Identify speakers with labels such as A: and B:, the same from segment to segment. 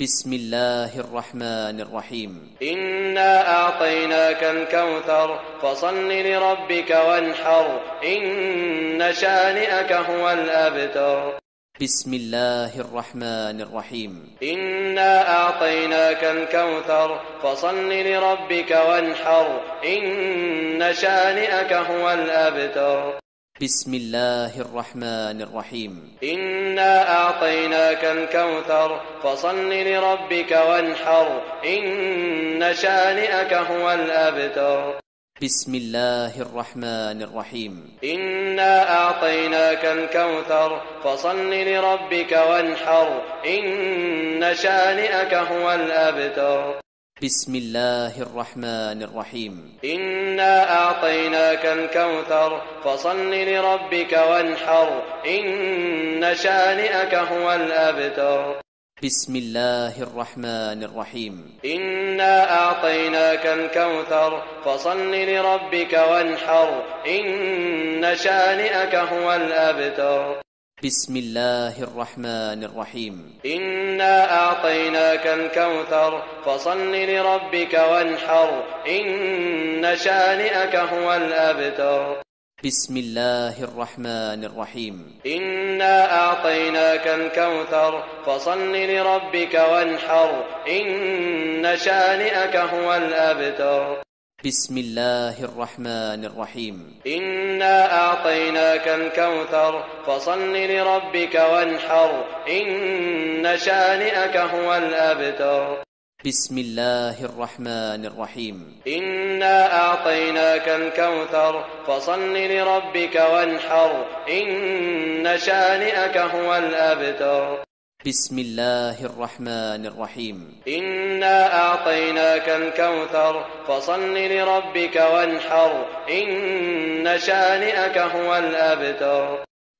A: بسم الله الرحمن الرحيم.
B: إنا أعطيناك الكوثر فصل لربك وانحر إن شانئك هو الأبتر.
A: بسم الله الرحمن الرحيم.
B: إنا أعطيناك الكوثر فصل لربك وانحر إن شانئك هو الأبتر.
A: بسم الله الرحمن الرحيم.
B: إنا أعطيناك الكوثر فصل لربك وانحر إن شانئك هو الأبتر.
A: بسم الله الرحمن الرحيم.
B: إنا أعطيناك الكوثر فصل لربك وانحر إن شانئك هو الأبتر.
A: بسم الله الرحمن الرحيم.
B: إنا أعطيناك الكوثر فصل لربك وانحر إن شانئك هو الأبتر.
A: بسم الله الرحمن الرحيم.
B: إنا أعطيناك الكوثر فصل لربك وانحر إن شانئك هو الأبتر.
A: بسم الله الرحمن الرحيم.
B: إنا أعطيناك الكوثر فصل لربك وانحر إن شانئك هو الأبتر.
A: بسم الله الرحمن الرحيم.
B: إنا أعطيناك الكوثر فصل لربك وانحر إن شانئك هو الأبتر.
A: بسم الله الرحمن الرحيم.
B: إنا أعطيناك الكوثر فصل لربك وانحر إن شانئك هو الأبتر.
A: بسم الله الرحمن الرحيم.
B: إنا أعطيناك الكوثر فصل لربك وانحر إن شانئك هو الأبتر.
A: بسم الله الرحمن الرحيم.
B: إنا أعطيناك الكوثر فصل لربك وانحر إن شانئك هو الأبتر.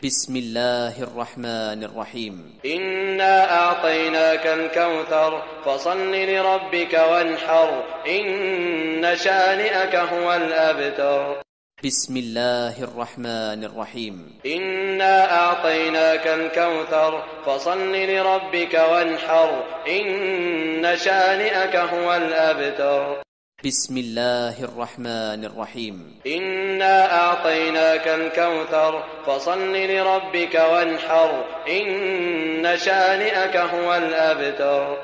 A: بسم الله الرحمن الرحيم.
B: إنا أعطيناك الكوثر فصل لربك وانحر إن شانئك هو الأبتر.
A: بسم الله الرحمن الرحيم.
B: إنا أعطيناك الكوثر فصل لربك وانحر إن شانئك هو الأبتر.
A: بسم الله الرحمن الرحيم.
B: إنا أعطيناك الكوثر فصل لربك وانحر إن شانئك هو الأبتر.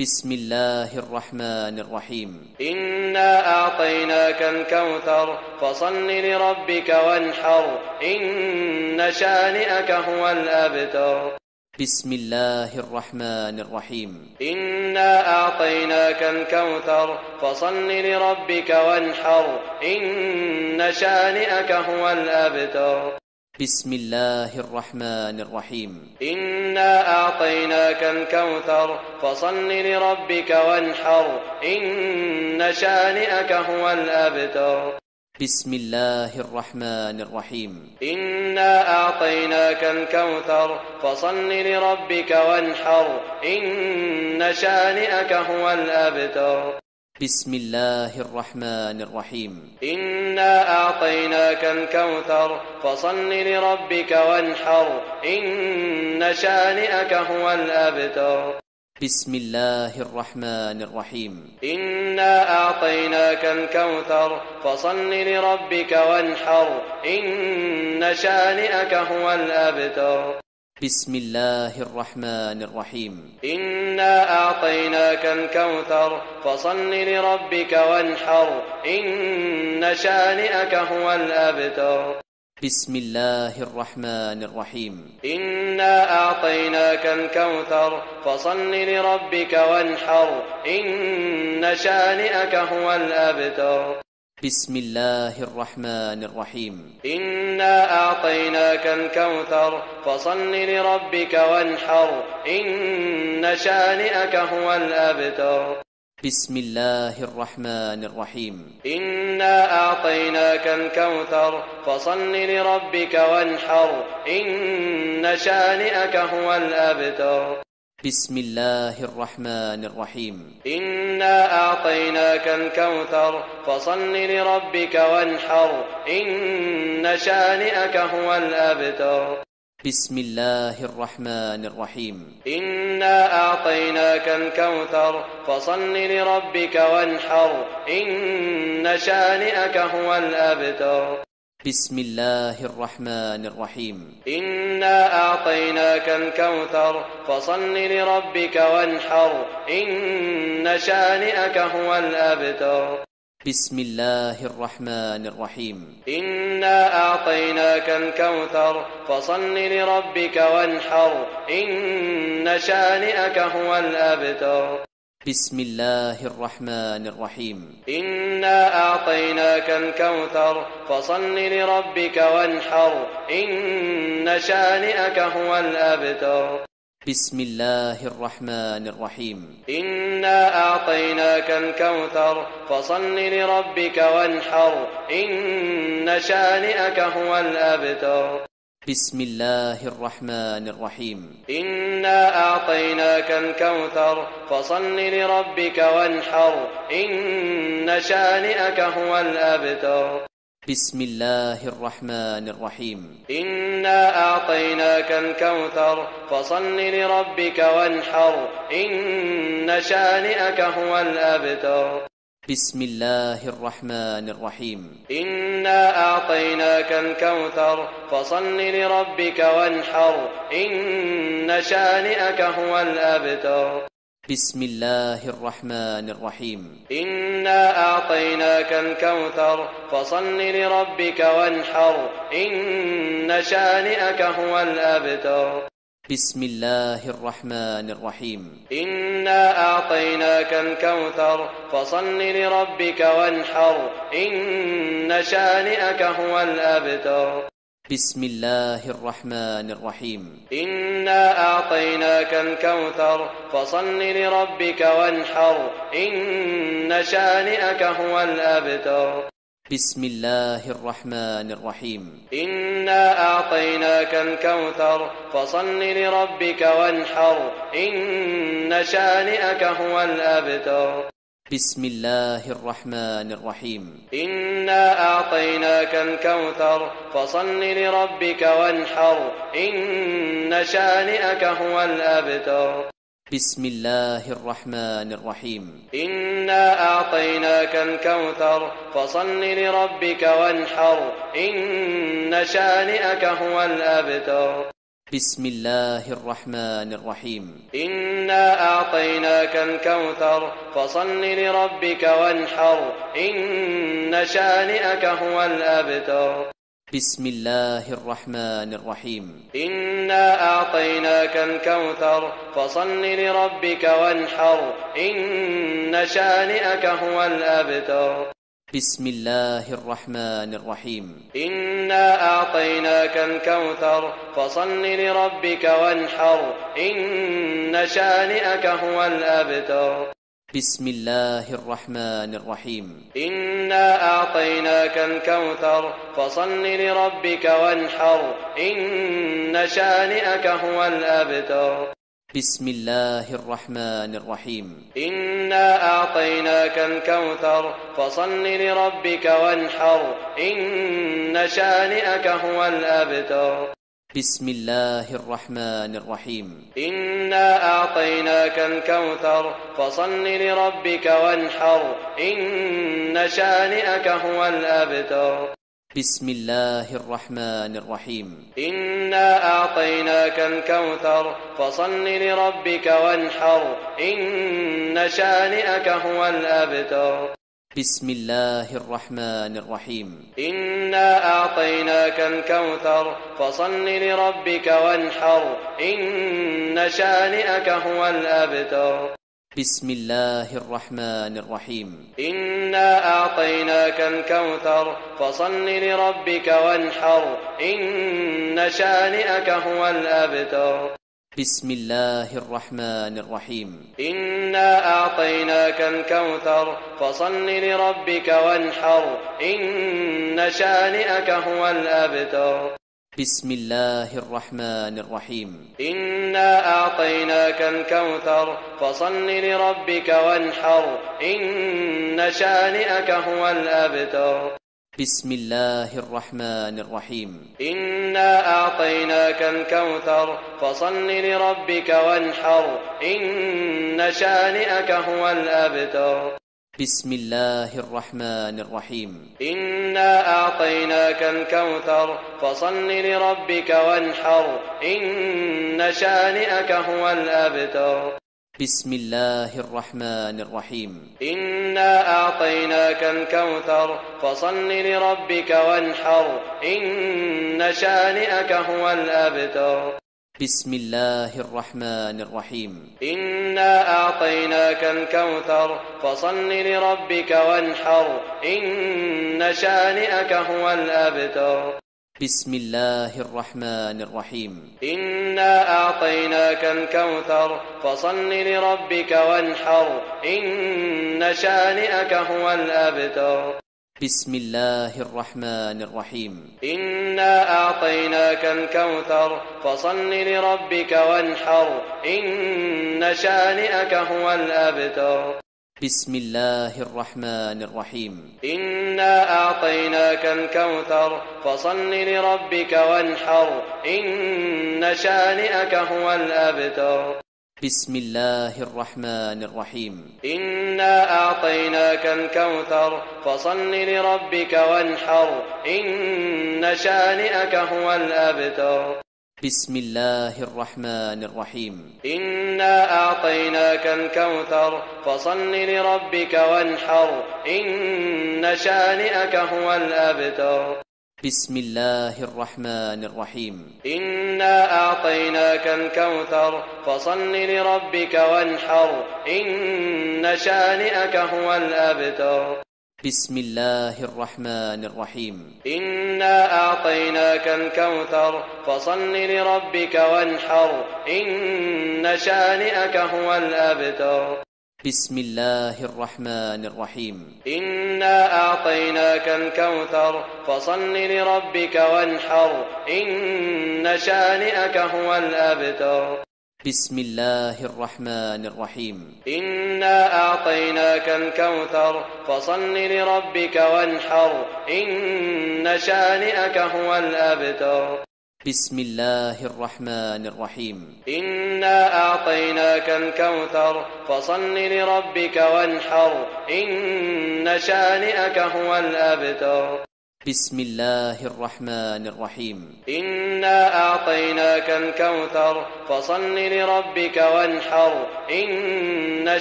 A: بسم الله الرحمن الرحيم.
B: إنا أعطيناك الكوثر فصل لربك وانحر إن شانئك هو الأبتر.
A: بسم الله الرحمن الرحيم.
B: إنا أعطيناك الكوثر فصل لربك وانحر إن شانئك هو الأبتر.
A: بسم الله الرحمن الرحيم.
B: إنا أعطيناك الكوثر فصل لربك وانحر إن شانئك هو الأبتر.
A: بسم الله الرحمن الرحيم.
B: إنا أعطيناك الكوثر فصل لربك وانحر إن شانئك هو الأبتر.
A: بسم الله الرحمن الرحيم.
B: إنا أعطيناك الكوثر فصل لربك وانحر إن شانئك هو الأبتر.
A: بسم الله الرحمن الرحيم.
B: إنا أعطيناك الكوثر فصل لربك وانحر إن شانئك هو الأبتر.
A: بسم الله الرحمن الرحيم.
B: إنا أعطيناك الكوثر فصل لربك وانحر إن شانئك هو الأبتر.
A: بسم الله الرحمن الرحيم.
B: إنا أعطيناك الكوثر فصل لربك وانحر إن شانئك هو الأبتر.
A: بسم الله الرحمن الرحيم.
B: إنا أعطيناك الكوثر فصل لربك وانحر إن شانئك هو الأبتر.
A: بسم الله الرحمن الرحيم.
B: إنا أعطيناك الكوثر فصل لربك وانحر إن شانئك هو الأبتر.
A: بسم الله الرحمن الرحيم.
B: إنا أعطيناك الكوثر فصل لربك وانحر إن شانئك هو الأبتر.
A: بسم الله الرحمن الرحيم.
B: إنا أعطيناك الكوثر فصل لربك وانحر إن شانئك هو الأبتر.
A: بسم الله الرحمن الرحيم.
B: إنا أعطيناك الكوثر فصل لربك وانحر إن شانئك هو الأبتر.
A: بسم الله الرحمن الرحيم.
B: إنا أعطيناك الكوثر فصل لربك وانحر إن شانئك هو الأبتر.
A: بسم الله الرحمن الرحيم.
B: إنا أعطيناك الكوثر فصل لربك وانحر إن شانئك هو الأبتر.
A: بسم الله الرحمن الرحيم.
B: إنا أعطيناك الكوثر فصل لربك وانحر إن شانئك هو الأبتر.
A: بسم الله الرحمن الرحيم.
B: إنا أعطيناك الكوثر فصل لربك وانحر إن شانئك هو الأبتر.
A: بسم الله الرحمن الرحيم.
B: إنا أعطيناك الكوثر فصل لربك وانحر إن شانئك هو الأبتر.
A: بسم الله الرحمن الرحيم.
B: إنا أعطيناك الكوثر فصل لربك وانحر إن شانئك هو الأبتر.
A: بسم الله الرحمن الرحيم.
B: إنا أعطيناك الكوثر فصل لربك وانحر إن شانئك هو الأبتر.
A: بسم الله الرحمن الرحيم.
B: إنا أعطيناك الكوثر فصل لربك وانحر إن شانئك هو الأبتر.
A: بسم الله الرحمن الرحيم.
B: إنا أعطيناك الكوثر فصل لربك وانحر إن شانئك هو الأبتر.
A: بسم الله الرحمن الرحيم.
B: إنا أعطيناك الكوثر فصل لربك وانحر إن شانئك هو الأبتر.
A: بسم الله الرحمن الرحيم.
B: إنا أعطيناك الكوثر فصل لربك وانحر إن شانئك هو الأبتر.
A: بسم الله الرحمن الرحيم.
B: إنا أعطيناك الكوثر فصل لربك وانحر إن شانئك هو الأبتر.
A: بسم الله الرحمن الرحيم.
B: إنا أعطيناك الكوثر فصل لربك وانحر إن شانئك هو الأبتر.
A: بسم الله الرحمن الرحيم.
B: إنا أعطيناك الكوثر فصل لربك وانحر إن شانئك هو الأبتر.
A: بسم الله الرحمن الرحيم.
B: إنا أعطيناك الكوثر فصل لربك وانحر إن شانئك هو الأبتر.
A: بسم الله الرحمن الرحيم.
B: إنا أعطيناك الكوثر فصل لربك وانحر إن شانئك هو الأبتر.
A: بسم الله الرحمن الرحيم.
B: إنا أعطيناك الكوثر فصل لربك وانحر إن شانئك هو الأبتر.
A: بسم الله الرحمن الرحيم.
B: إنا أعطيناك الكوثر فصل لربك وانحر إن شانئك هو الأبتر.
A: بسم الله الرحمن الرحيم.
B: إنا أعطيناك الكوثر فصل لربك وانحر إن شانئك هو الأبتر.
A: بسم الله الرحمن الرحيم.
B: إنا أعطيناك الكوثر فصل لربك وانحر إن شانئك هو الأبتر.
A: بسم الله الرحمن الرحيم.
B: إنا أعطيناك الكوثر فصل لربك وانحر إن شانئك هو الأبتر.
A: بسم الله الرحمن الرحيم.
B: إنا أعطيناك الكوثر فصل لربك وانحر إن شانئك هو الأبتر.
A: بسم الله الرحمن الرحيم.
B: إنا أعطيناك الكوثر فصل لربك وانحر إن شانئك هو الأبتر.
A: بسم الله الرحمن الرحيم.
B: إنا أعطيناك الكوثر فصل لربك وانحر إن شانئك هو الأبتر.
A: بسم الله الرحمن الرحيم.
B: إنا أعطيناك الكوثر فصل لربك وانحر إن شانئك هو الأبتر.
A: بسم الله الرحمن الرحيم.
B: إنا أعطيناك الكوثر فصل لربك وانحر إن شانئك هو الأبتر.
A: بسم الله الرحمن الرحيم.
B: إنا أعطيناك الكوثر فصل لربك وانحر إن شانئك هو الأبتر.
A: بسم الله الرحمن الرحيم.
B: إنا أعطيناك الكوثر فصل لربك وانحر إن شانئك هو الأبتر.
A: بسم الله الرحمن الرحيم.
B: إنا أعطيناك الكوثر فصل لربك وانحر إن شانئك هو الأبتر.
A: بسم الله الرحمن الرحيم.
B: إنا أعطيناك الكوثر فصل لربك وانحر إن شانئك هو الأبتر.
A: بسم الله الرحمن الرحيم.
B: إنا أعطيناك الكوثر فصل لربك وانحر إن شانئك هو الأبتر.
A: بسم الله الرحمن الرحيم.
B: إنا أعطيناك الكوثر فصل لربك وانحر إن شانئك هو الأبتر.
A: بسم الله الرحمن الرحيم.
B: إنا أعطيناك الكوثر فصل لربك وانحر إن شانئك هو الأبتر.
A: بسم الله الرحمن الرحيم.
B: إنا أعطيناك الكوثر فصل لربك وانحر إن شانئك هو الأبتر.
A: بسم الله الرحمن الرحيم.
B: إنا أعطيناك الكوثر فصل لربك وانحر إن شانئك هو الأبتر.
A: بسم الله الرحمن الرحيم.
B: إنا أعطيناك الكوثر فصل لربك وانحر إن شانئك هو الأبتر.
A: بسم الله الرحمن الرحيم.
B: إنا أعطيناك الكوثر فصل لربك وانحر إن شانئك هو الأبتر.
A: بسم الله الرحمن الرحيم.
B: إنا أعطيناك الكوثر فصل لربك وانحر إن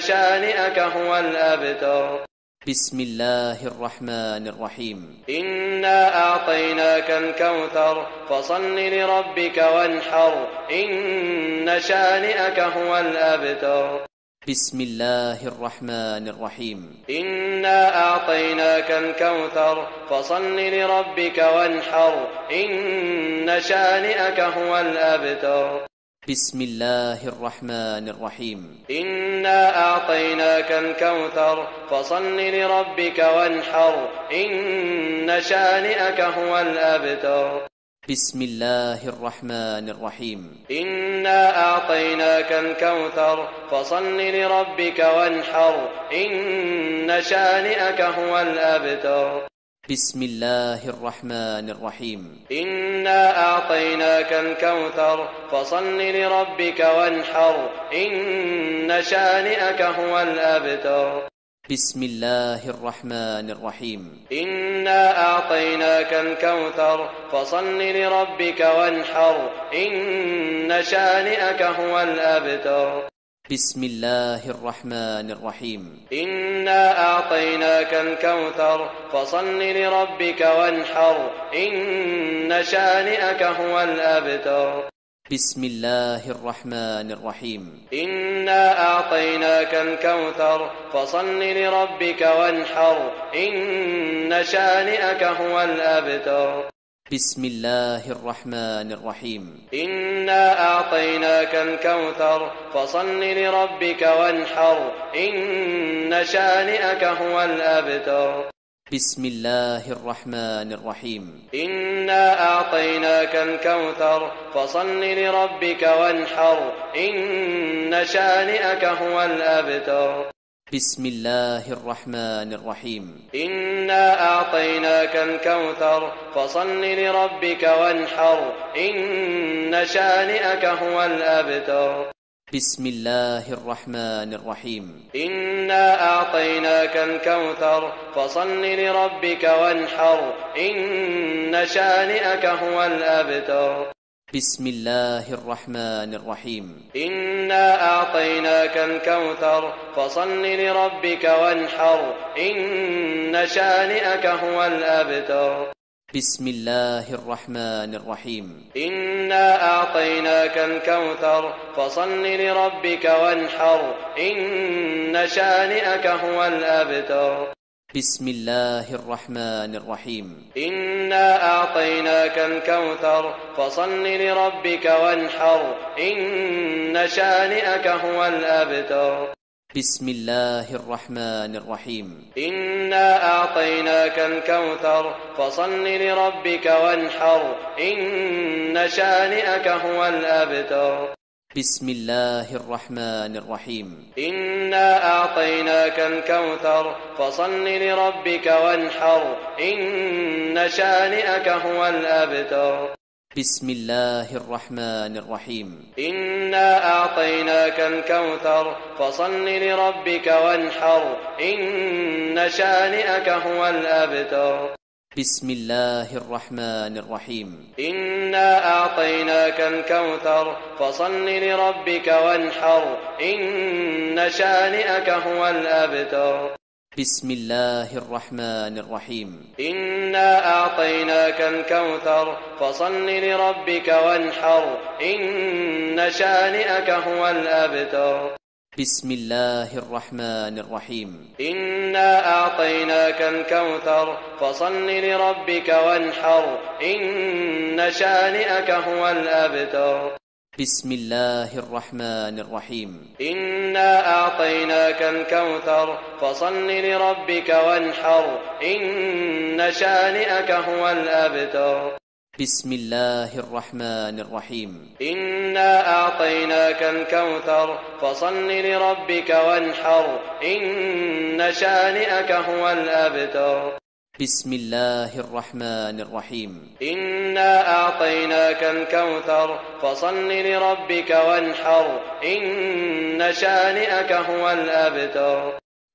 B: شانئك هو الأبتر.
A: بسم الله الرحمن الرحيم.
B: إنا أعطيناك الكوثر فصل لربك وانحر إن شانئك هو الأبتر.
A: بسم الله الرحمن الرحيم.
B: إنا أعطيناك الكوثر فصل لربك وانحر إن شانئك هو الأبتر.
A: بسم الله الرحمن الرحيم.
B: إنا أعطيناك الكوثر فصل لربك وانحر إن شانئك هو الأبتر.
A: بسم الله الرحمن الرحيم.
B: إنا أعطيناك الكوثر فصل لربك وانحر إن شانئك هو الأبتر.
A: بسم الله الرحمن الرحيم.
B: إنا أعطيناك الكوثر فصل لربك وانحر إن شانئك هو الأبتر.
A: بسم الله الرحمن الرحيم.
B: إنا أعطيناك الكوثر فصل لربك وانحر إن شانئك هو الأبتر.
A: بسم الله الرحمن الرحيم.
B: إنا أعطيناك الكوثر فصل لربك وانحر إن شانئك هو الأبتر.
A: بسم الله الرحمن الرحيم.
B: إنا أعطيناك الكوثر فصل لربك وانحر إن شانئك هو الأبتر.
A: بسم الله الرحمن الرحيم.
B: إنا أعطيناك الكوثر فصل لربك وانحر إن شانئك هو الأبتر.
A: بسم الله الرحمن الرحيم.
B: إنا أعطيناك الكوثر فصل لربك وانحر إن شانئك هو الأبتر.
A: بسم الله الرحمن الرحيم.
B: إنا أعطيناك الكوثر فصل لربك وانحر إن شانئك هو الأبتر.
A: بسم الله الرحمن الرحيم.
B: إنا أعطيناك الكوثر فصل لربك وانحر إن شانئك هو الأبتر.
A: بسم الله الرحمن الرحيم.
B: إنا أعطيناك الكوثر فصل لربك وانحر إن شانئك هو الأبتر.
A: بسم الله الرحمن الرحيم.
B: إنا أعطيناك الكوثر فصل لربك وانحر إن شانئك هو الأبتر.
A: بسم الله الرحمن الرحيم.
B: إنا أعطيناك الكوثر فصل لربك وانحر إن شانئك هو الأبتر.
A: بسم الله الرحمن الرحيم.
B: إنا أعطيناك الكوثر فصل لربك وانحر إن شانئك هو الأبتر.
A: بسم الله الرحمن الرحيم.
B: إنا أعطيناك الكوثر فصل لربك وانحر إن شانئك هو الأبتر.
A: بسم الله الرحمن الرحيم.
B: إنا أعطيناك الكوثر فصل لربك وانحر إن شانئك هو الأبتر.
A: بسم الله الرحمن الرحيم.
B: إنا أعطيناك الكوثر فصل لربك وانحر إن شانئك هو الأبتر.
A: بسم الله الرحمن الرحيم.
B: إنا أعطيناك الكوثر فصل لربك وانحر إن شانئك هو الأبتر.
A: بسم الله الرحمن الرحيم.
B: إنا أعطيناك الكوثر فصل لربك وانحر إن شانئك هو الأبتر.
A: بسم الله الرحمن الرحيم.
B: إنا أعطيناك الكوثر فصل لربك وانحر إن شانئك هو الأبتر.
A: بسم الله الرحمن الرحيم.
B: إنا أعطيناك الكوثر فصل لربك وانحر إن شانئك هو الأبتر.
A: بسم الله الرحمن الرحيم.
B: إنا أعطيناك الكوثر فصل لربك وانحر إن شانئك هو الأبتر.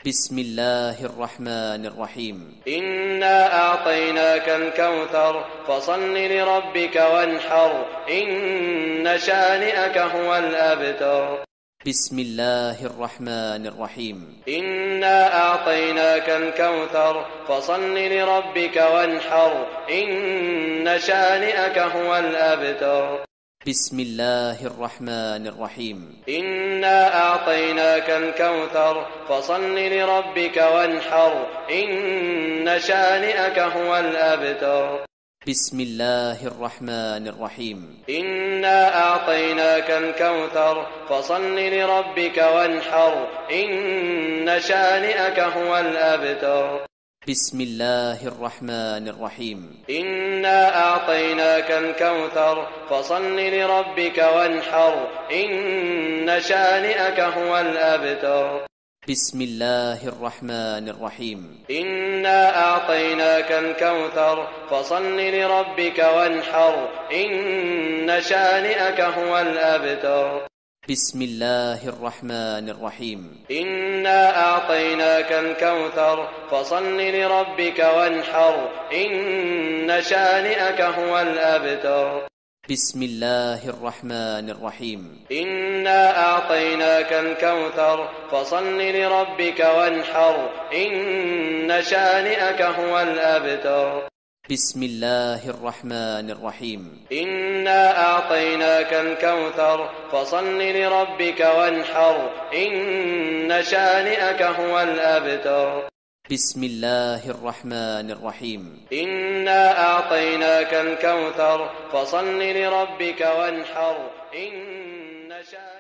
A: بسم الله الرحمن الرحيم.
B: إنا أعطيناك الكوثر فصل لربك وانحر إن شانئك هو الأبتر.
A: بسم الله الرحمن الرحيم.
B: إنا أعطيناك الكوثر فصل لربك وانحر إن شانئك هو الأبتر.
A: بسم الله الرحمن الرحيم.
B: إنا أعطيناك الكوثر فصل لربك وانحر إن شانئك هو الأبتر.
A: بسم الله الرحمن الرحيم.
B: إنا أعطيناك الكوثر فصل لربك وانحر إن شانئك هو الأبتر.
A: بسم الله الرحمن الرحيم.
B: إنا أعطيناك الكوثر فصل لربك وانحر إن شانئك هو الأبتر.
A: بسم الله الرحمن الرحيم.
B: إنا أعطيناك الكوثر فصل لربك وانحر إن شانئك هو الأبتر.
A: بسم الله الرحمن الرحيم.
B: إنا أعطيناك الكوثر فصل لربك وانحر إن شانئك هو الأبتر.
A: بسم الله الرحمن الرحيم.
B: إنا أعطيناك الكوثر فصل لربك وانحر إن شانئك هو الأبتر.
A: بسم الله الرحمن الرحيم.
B: إنا أعطيناك الكوثر فصل لربك وانحر إن شانئك هو الأبتر.
A: بسم الله الرحمن الرحيم.
B: إنا أعطيناك الكوثر فصل لربك وانحر إن شانئك